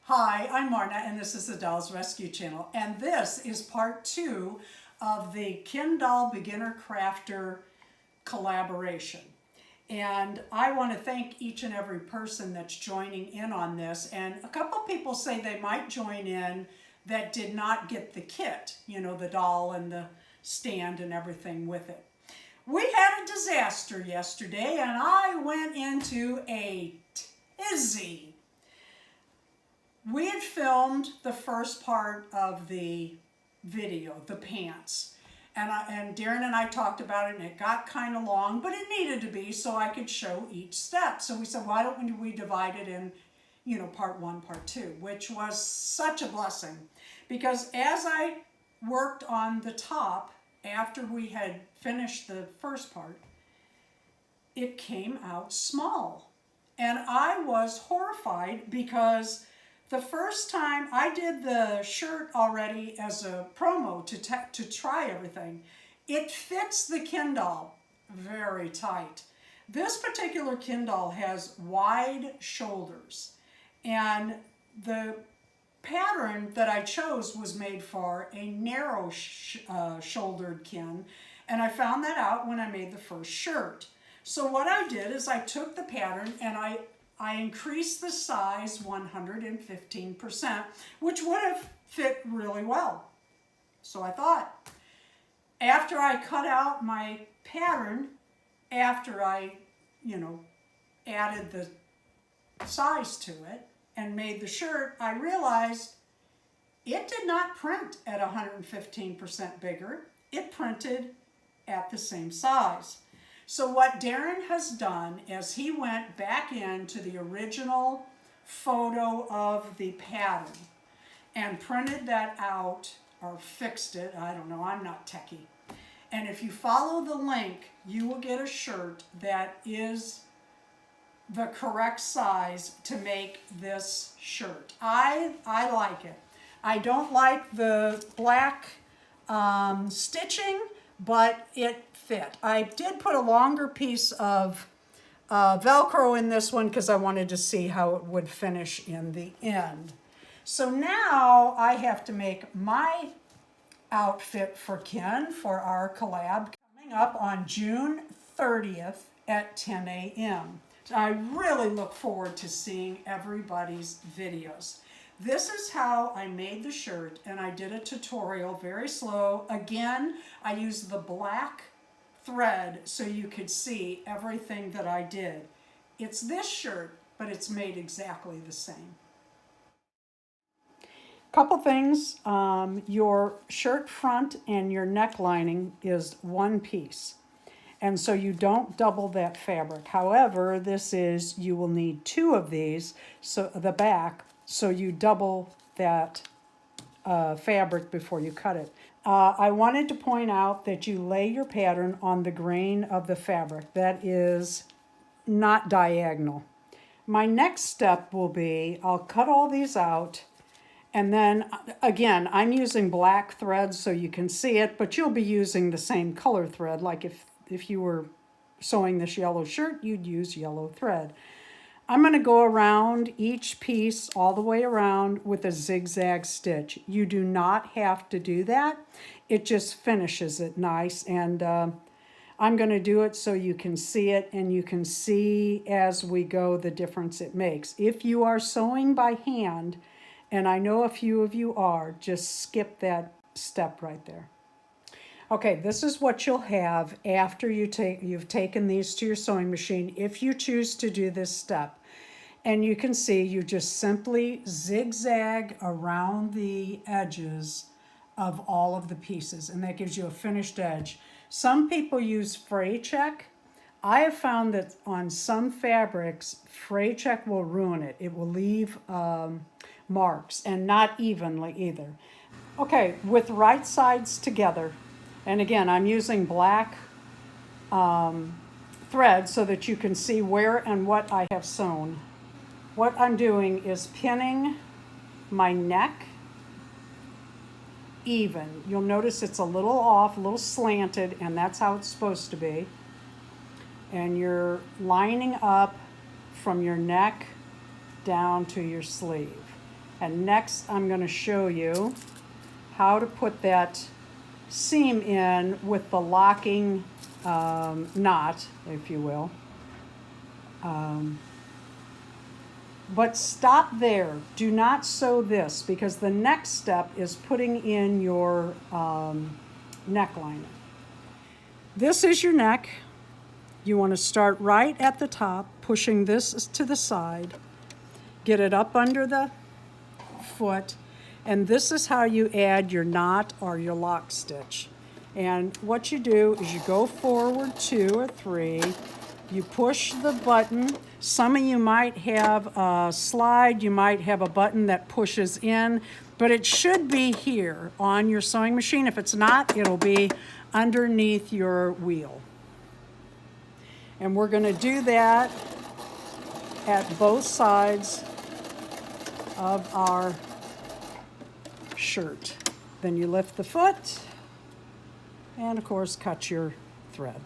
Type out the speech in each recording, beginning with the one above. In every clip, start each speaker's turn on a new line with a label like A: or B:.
A: Hi, I'm Marna, and this is the Dolls Rescue Channel, and this is part 2 of the Kin Doll Beginner Crafter collaboration. And I want to thank each and every person that's joining in on this, and a couple people say they might join in that did not get the kit, you know, the doll and the stand and everything with it. We had a disaster yesterday, and I went into a tizzy. We had filmed the first part of the video, the pants, and Darren and I talked about it, and it got kind of long, but it needed to be so I could show each step. So we said, why don't we divide it in, you know, part 1, part 2, which was such a blessing, because as I worked on the top after we had finished the first part, it came out small, and I was horrified because the first time I did the shirt already as a promo to try everything, it fits the Kin doll very tight. This particular Kin doll has wide shoulders, and the pattern that I chose was made for a narrow shouldered Kin, and I found that out when I made the first shirt. So what I did is I took the pattern and I increased the size 115%, which would have fit really well. So I thought, after I cut out my pattern, after I, added the size to it and made the shirt, I realized it did not print at 115% bigger. It printed at the same size. So what Darren has done is he went back into the original photo of the pattern and printed that out, or fixed it, I don't know, I'm not techie. And if you follow the link, you will get a shirt that is the correct size to make this shirt. I like it. I don't like the black stitching, but it fit. I did put a longer piece of Velcro in this one because I wanted to see how it would finish in the end. So now I have to make my outfit for Kin for our collab coming up on June 30th at 10 a.m. So I really look forward to seeing everybody's videos. This is how I made the shirt, and I did a tutorial very slow. Again, I used the black thread so you could see everything that I did. It's this shirt, but it's made exactly the same. Couple things, your shirt front and your neck lining is one piece. And so you don't double that fabric. However, you will need 2 of these, so the back, so you double that fabric before you cut it. I wanted to point out that you lay your pattern on the grain of the fabric. That is not diagonal. My next step will be, I'll cut all these out, and then again, I'm using black thread so you can see it, but you'll be using the same color thread. Like if you were sewing this yellow shirt, you'd use yellow thread. I'm going to go around each piece all the way around with a zigzag stitch. You do not have to do that. It just finishes it nice, and I'm going to do it so you can see it, and you can see as we go the difference it makes. If you are sewing by hand, and I know a few of you are, just skip that step right there. Okay, this is what you'll have after you've taken these to your sewing machine if you choose to do this step. And you can see you just simply zigzag around the edges of all of the pieces, and that gives you a finished edge. Some people use fray check. I have found that on some fabrics, fray check will ruin it. It will leave marks, and not evenly either. Okay, with right sides together, and again, I'm using black thread so that you can see where and what I have sewn. What I'm doing is pinning my neck even. You'll notice it's a little off, a little slanted, and that's how it's supposed to be. And you're lining up from your neck down to your sleeve. And next I'm going to show you how to put that seam in with the locking knot, if you will. But stop there. Do not sew this, because the next step is putting in your neckline. This is your neck. You want to start right at the top, pushing this to the side, get it up under the foot, and this is how you add your knot or your lock stitch. And what you do is you go forward 2 or 3, you push the button. Some of you might have a slide, you might have a button that pushes in, but it should be here on your sewing machine. If it's not, it'll be underneath your wheel. And we're going to do that at both sides of our shirt. Then you lift the foot and of course cut your thread.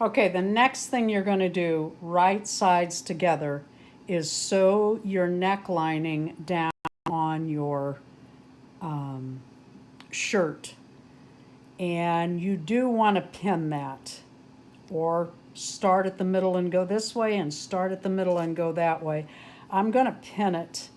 A: Okay, the next thing you're going to do, right sides together, is sew your neck lining down on your shirt. And you do want to pin that, or start at the middle and go this way and start at the middle and go that way. I'm going to pin it,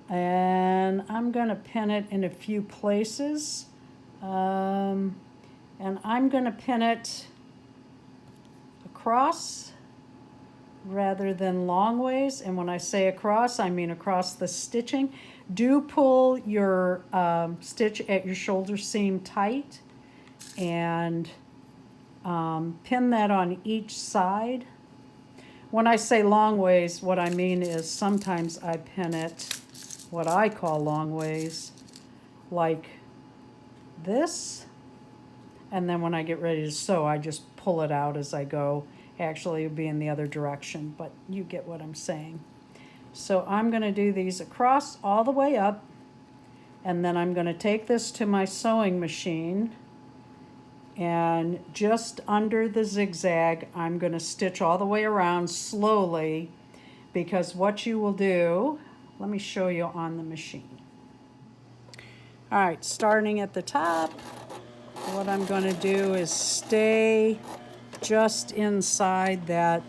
A: and I'm going to pin it in a few places, and I'm going to pin it across rather than long ways. And when I say across, I mean across the stitching. Do pull your stitch at your shoulder seam tight, and pin that on each side. When I say long ways, what I mean is sometimes I pin it what I call long ways, like this, and then when I get ready to sew, I just pull it out as I go. Actually, it would be in the other direction, but you get what I'm saying. So I'm going to do these across all the way up, and then I'm going to take this to my sewing machine, and just under the zigzag, I'm going to stitch all the way around slowly, because what you will do, let me show you on the machine. All right, starting at the top, what I'm going to do is stay just inside that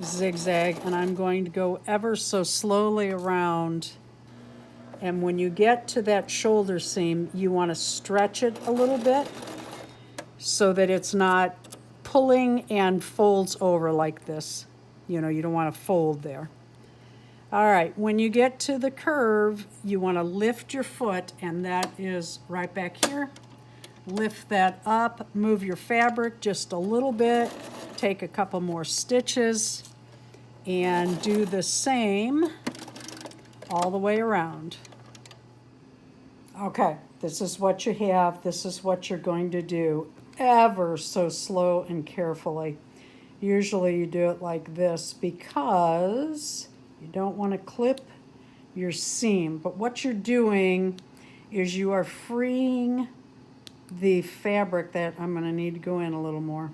A: zigzag, and I'm going to go ever so slowly around. And when you get to that shoulder seam, you want to stretch it a little bit so that it's not pulling and folds over like this. You know, you don't want to fold there. All right, when you get to the curve, you want to lift your foot, and that is right back here. Lift that up, move your fabric just a little bit, take a couple more stitches, and do the same all the way around. Okay, this is what you have. This is what you're going to do, ever so slow and carefully. Usually you do it like this because you don't want to clip your seam. But what you're doing is you are freeing the fabric. That I'm going to need to go in a little more.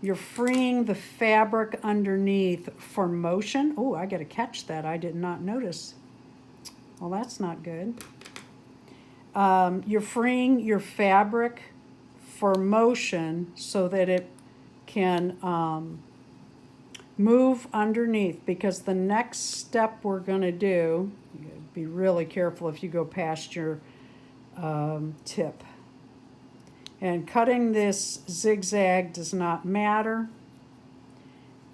A: You're freeing the fabric underneath for motion. Oh, I got to catch that. I did not notice. Well, that's not good. You're freeing your fabric for motion so that it can move underneath, because the next step we're going to do, be really careful if you go past your tip. And cutting this zigzag does not matter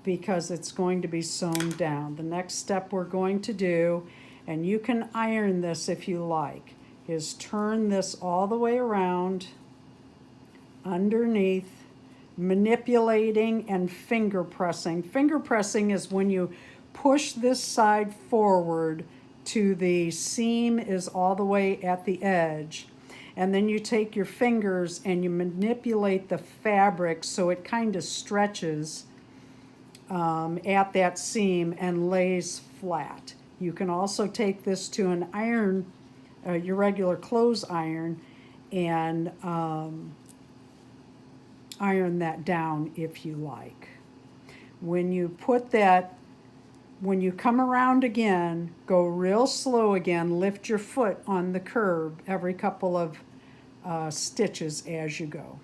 A: because it's going to be sewn down. The next step we're going to do, and you can iron this if you like, is turn this all the way around underneath, manipulating and finger pressing. Finger pressing is when you push this side forward to the seam is all the way at the edge. And then you take your fingers and you manipulate the fabric so it kind of stretches at that seam and lays flat. You can also take this to an iron, your regular clothes iron, and iron that down if you like. When you put that when you come around again, go real slow again. Lift your foot on the curb every couple of stitches as you go.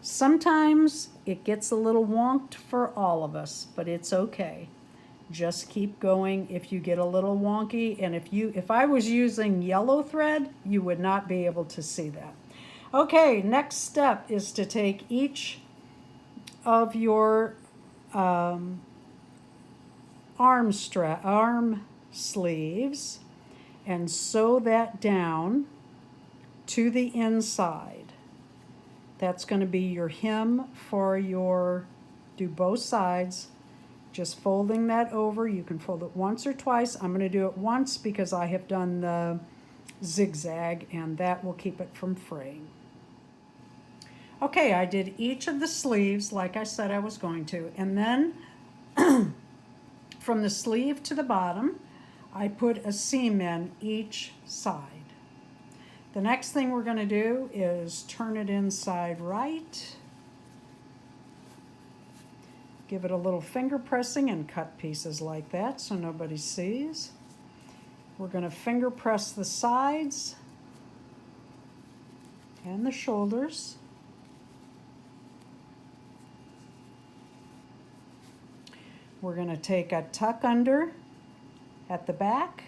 A: Sometimes it gets a little wonked for all of us, but it's okay. Just keep going if you get a little wonky, and if I was using yellow thread, you would not be able to see that. Okay, next step is to take each of your arm sleeves and sew that down to the inside. That's going to be your hem for do both sides. Just folding that over. You can fold it once or twice. I'm going to do it once because I have done the zigzag, and that will keep it from fraying. Okay, I did each of the sleeves like I said I was going to, and then from the sleeve to the bottom, I put a seam in each side. The next thing we're going to do is turn it inside right. Give it a little finger pressing and cut pieces like that so nobody sees. We're going to finger press the sides and the shoulders. We're going to take a tuck under at the back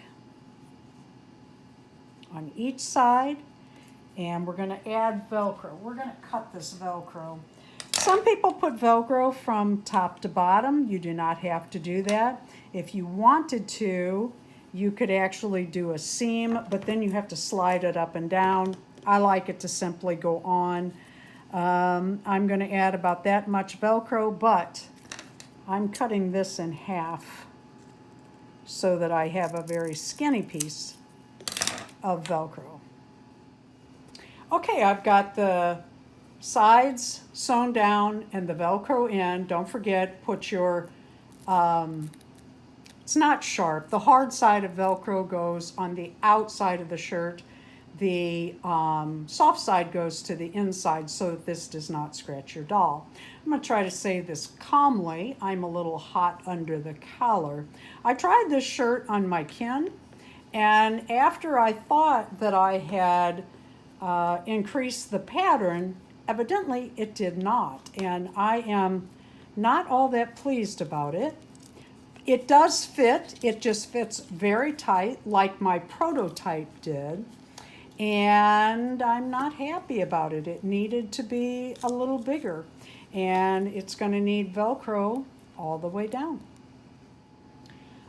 A: on each side, and we're going to add Velcro. We're going to cut this Velcro. Some people put Velcro from top to bottom. You do not have to do that. If you wanted to, you could actually do a seam, but then you have to slide it up and down. I like it to simply go on. I'm going to add about that much Velcro, but I'm cutting this in half so that I have a very skinny piece of Velcro. Okay, I've got the sides sewn down and the Velcro in. Don't forget, put your, it's not sharp. The hard side of Velcro goes on the outside of the shirt. The soft side goes to the inside so that this does not scratch your doll. I'm going to try to say this calmly. I'm a little hot under the collar. I tried this shirt on my kin, and after I thought that I had increased the pattern, evidently it did not, and I am not all that pleased about it. It does fit. It just fits very tight like my prototype did. And I'm not happy about it. It needed to be a little bigger, and it's going to need Velcro all the way down.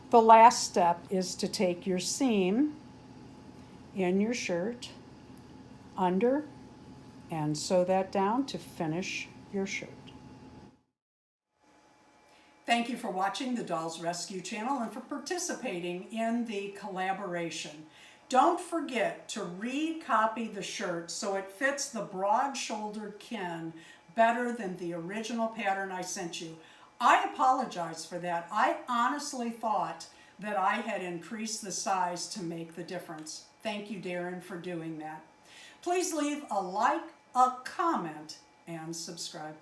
A: The last step is to take your seam in your shirt under and sew that down to finish your shirt. Thank you for watching the Dolls Rescue channel and for participating in the collaboration. Don't forget to recopy the shirt so it fits the broad-shouldered kin better than the original pattern I sent you. I apologize for that. I honestly thought that I had increased the size to make the difference. Thank you, Darren, for doing that. Please leave a like, a comment, and subscribe.